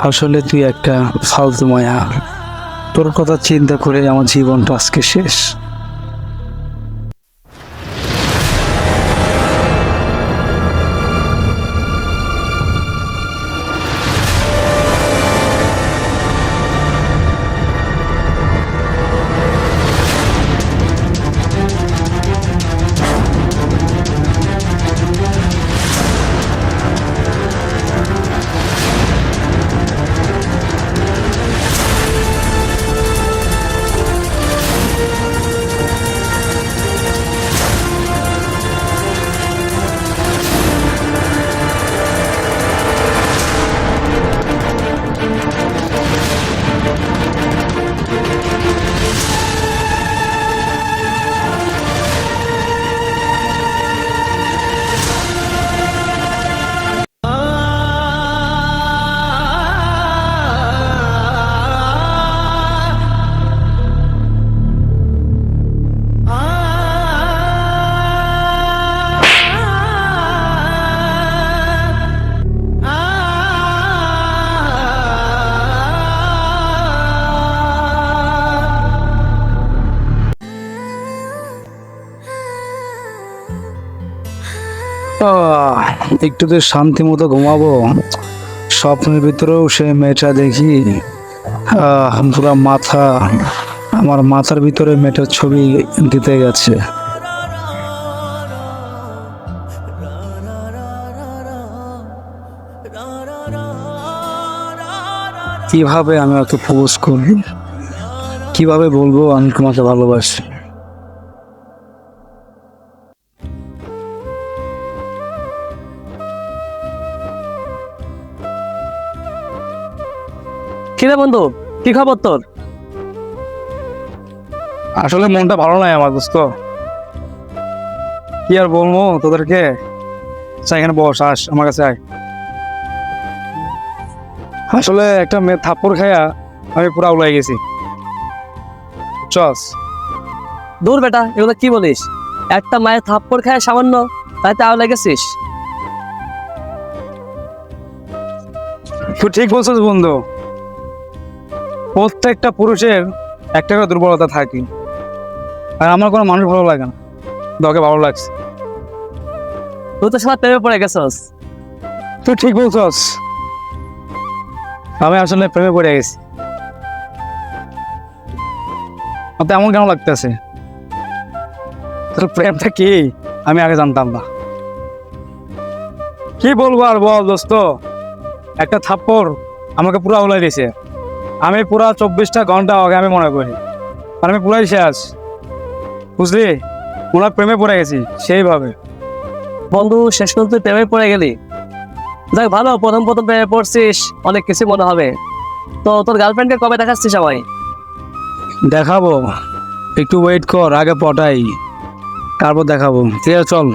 আসলে তুই একটা ফালতু মায়া। তোর কথা চিন্তা করে আমার জীবনটা আজকে শেষ। একটু তো শান্তি মতো ঘুমাবো। স্বপ্নের ভিতরেও সে মেয়েটা দেখি। পুরা মাথা, আমার মাথার ভিতরে মেয়েটার ছবি দিতে গেছে। কিভাবে আমি ওকে প্রপোজ করবো, কিভাবে বলবো আমি তোমাকে ভালোবাসি? কিরে বন্ধু, কি খবর তোর? আসলে মনটা ভালো নাই আমার দোস্ত। কি আর বলবো তোদেরকে। এখানে বস, আস আমার কাছে আয়। আসলে একটা মেয়ে থাপ্পড় খায়া আমি পুরা উলাই গেছি। চস। দূর বেটা, এগুলো কি বলিস? একটা মায়ের থাপ্পড় খায় সামান্য, তাই তাও লেগেছিস? তুই ঠিক বলছিস বন্ধু। প্রত্যেকটা পুরুষের একটা করে দুর্বলতা থাকে, আর আমার কোনো মানুষ ভালো লাগে না, তোকে ভালো লাগছে। তুই তো সবার প্রেমে পড়ে গেছস। তুই ঠিক বলছস, আমি আসলে প্রেমে পড়ে গেছি। তো এমন কেন লাগতেছে? তোর প্রেমটা কি আমি আগে জানতাম না। কি বলবো আর বল দোস্ত, একটা থাপ্পড় আমাকে পুরা উলাই দিয়েছে। আমি পুরা 24টা ঘন্টা আগে আমি মনে করি, আর আমি পুরাই শেষ, বুঝলি? পুরা প্রেমে পড়ে গেছি সেইভাবে। বন্ধু, শেষ পর্যন্ত তুই প্রেমে পড়ে গেলি। দেখ ভালো, প্রথম প্রথম প্রেমে পড়ছিস, অনেক কিছু মনে হবে। তো তোর গার্লফ্রেন্ডকে কবে দেখাচ্ছিস আমায়? দেখাবো, একটু ওয়েট কর, আগে পটাই, তারপর দেখাবো। ঠিক আছে, চল।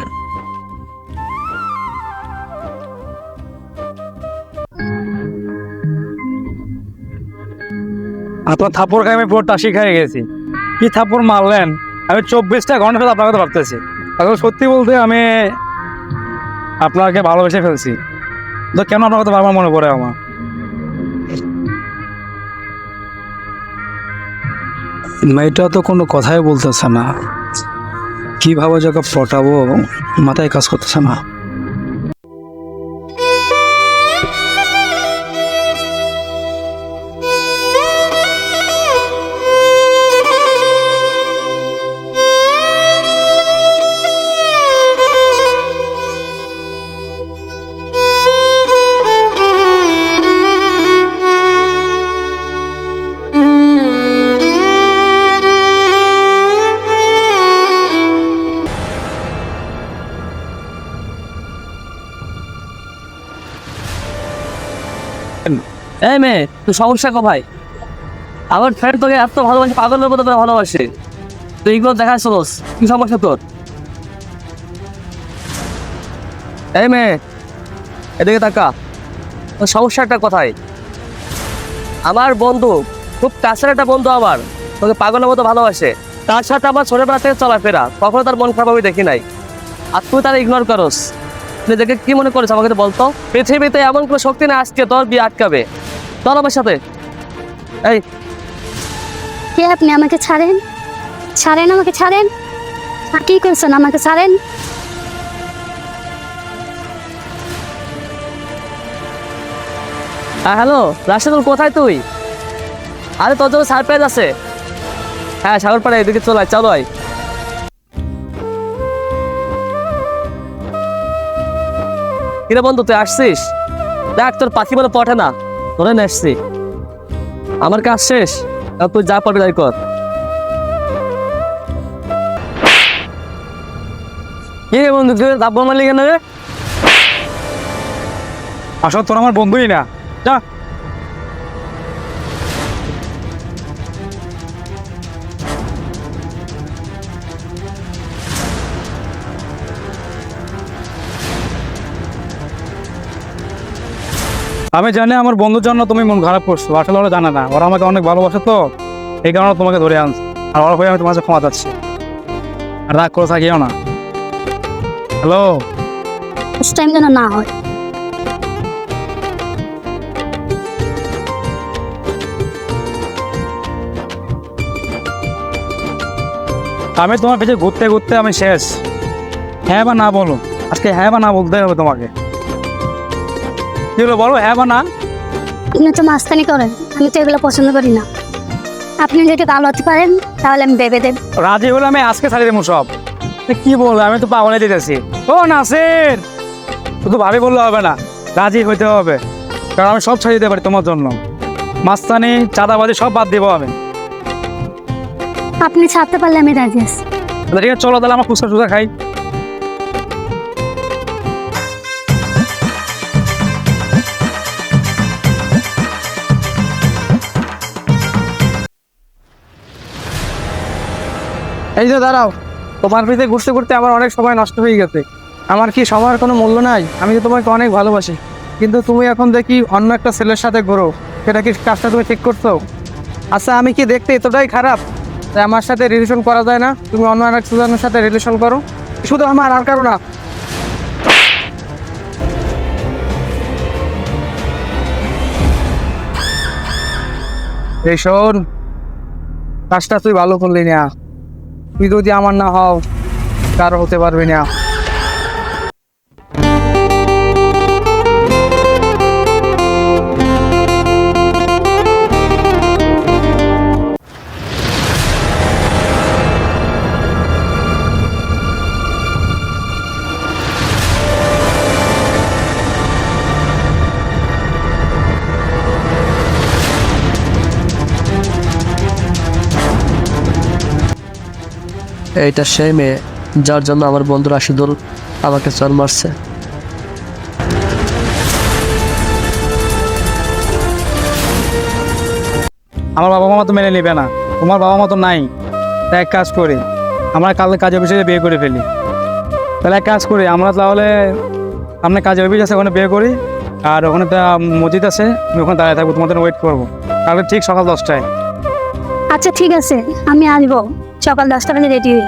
আপনার থাপ্পড় খাই আমি পুরো টাসি খেয়ে গেছি। কি থাপ্পড় মারলেন! আমি 24টা ঘন্টা সাথে আপনার কথা ভাবতেছি। আসলে সত্যি বলতে আমি আপনাকে ভালোবেসে ফেলছি। তো কেন আপনার কথা বারবার মনে পড়ে আমার? মেয়েটা তো কোনো কথাই বলতেছে না, কিভাবে যাকে পটাবো মাথায় কাজ করতেছে না। এই মেয়ে, তুই সমস্যা কোথায়? আমার ফ্রেন্ড তোকে এত ভালোবাসে, পাগলের মতো তোকে ভালোবাসে, তুই এগুলো দেখাচ্ছিস। কি সমস্যা তোর? এই মেয়ে, এদিকে তাকা। তোর সমস্যাটা কোথায়? আমার বন্ধু, খুব কাছের একটা বন্ধু আমার, তোকে পাগলের মতো ভালোবাসে। তার সাথে আমার ছোটবেলা থেকে চলাফেরা, কখনো তার মন খারাপ আমি দেখি নাই। আর তুই তারা ইগনোর করস। তুই দেখে কি মনে করিস আমাকে তো বলতো? পৃথিবীতে এমন কোনো শক্তি না আজকে তোর বিয়ে আটকাবে। চল আমার সাথে। এই কে আপনি? আমাকে ছাড়েন, ছাড়েন, আমাকে ছাড়েন। আর কি করছেন? আমাকে ছাড়েন। হ্যালো রাশেদুল, কোথায় তুই? আরে তোর জন্য সারপ্রাইজ আছে। হ্যাঁ সাগরপাড়া এদিকে চল আয়, চলো আয়। কিরে বন্ধু তুই আসছিস? দেখ তোর পাখি বলে পটে না, ধরে নিয়ে আসছি। আমার কাজ শেষ, এখন তুই যা পারবি তাই কর। কি রে বন্ধু, তুই দাব্বা মারলি কেন রে? আসলে তোর আমার বন্ধুই না, যা। আমি জানি আমার বন্ধুর জন্য তুমি মন খারাপ করছো, আসলে ওরা জানে না, ওরা আমাকে অনেক ভালোবাসে, তো এই কারণে তোমাকে ধরে আনছে। আর ওরা হয়ে আমি তোমার কাছে ক্ষমা চাচ্ছি, আর রাগ করে থাকিও না। হ্যালো, টাইম যেন না হয়। আমি তোমার পেছনে ঘুরতে ঘুরতে আমি শেষ। হ্যাঁ বা না বলো, আজকে হ্যাঁ বা না বলতে হবে তোমাকে। কি হলো বলো, হ্যাঁ বা না? আপনি তো মাস্তানি করেন, আমি তো এগুলো পছন্দ করি না। আপনি যদি ভালো হতে পারেন তাহলে আমি ভেবে দেব। রাজি হলে আমি আজকে ছাড়িয়ে দেবো সব। কি বলবো, আমি তো পাগলে দিতেছি। ও নাসির, শুধু ভাবি বললে হবে না, রাজি হইতে হবে, কারণ আমি সব ছাড়িয়ে দিতে পারি তোমার জন্য। মাস্তানি, চাঁদাবাজি সব বাদ দিব আমি। আপনি ছাড়তে পারলে আমি রাজি আছি। তাহলে ঠিক আছে, চলো তাহলে আমার ফুচকা টুচকা খাই। এই যে দাঁড়াও, তোমার পিছে ঘুরতে ঘুরতে আমার অনেক সময় নষ্ট হয়ে গেছে। আমার কি সময়ের কোনো মূল্য নাই? আমি তো তোমাকে অনেক ভালোবাসি, কিন্তু তুমি এখন দেখি অন্য একটা ছেলের সাথে ঘোরো। সেটা কি কাজটা তুমি ঠিক করছো? আচ্ছা, আমি কি দেখতে এতটাই খারাপ যে আমার সাথে রিলেশন করা যায় না? তুমি অন্য এক ছেলের সাথে রিলেশন করো, শুধু আমার, আর কারো না। এই শোন, কাজটা তুই ভালো করলি না। তুই যদি আমার না হও, কারো হতে পারবি না। এইটা সেই মেয়ে যার জন্য আমার বন্ধু রাশিদুল আমাকে চল মারছে। আমার বাবা মা তো মেনে নেবে না, তোমার বাবা মা তো নাই। তাই এক কাজ করি, আমরা কালকে কাজে অফিসে বিয়ে করে ফেলি। তাহলে এক কাজ করি আমরা, তাহলে আপনার কাজে অফিস আছে, ওখানে বিয়ে করি। আর ওখানে তো মসজিদ আছে, আমি ওখানে দাঁড়িয়ে থাকবো, তোমাদের ওয়েট করবো কালকে ঠিক সকাল 10টায়। আচ্ছা ঠিক আছে, আমি আসবো সকাল 10টা বাজে রেডি হই।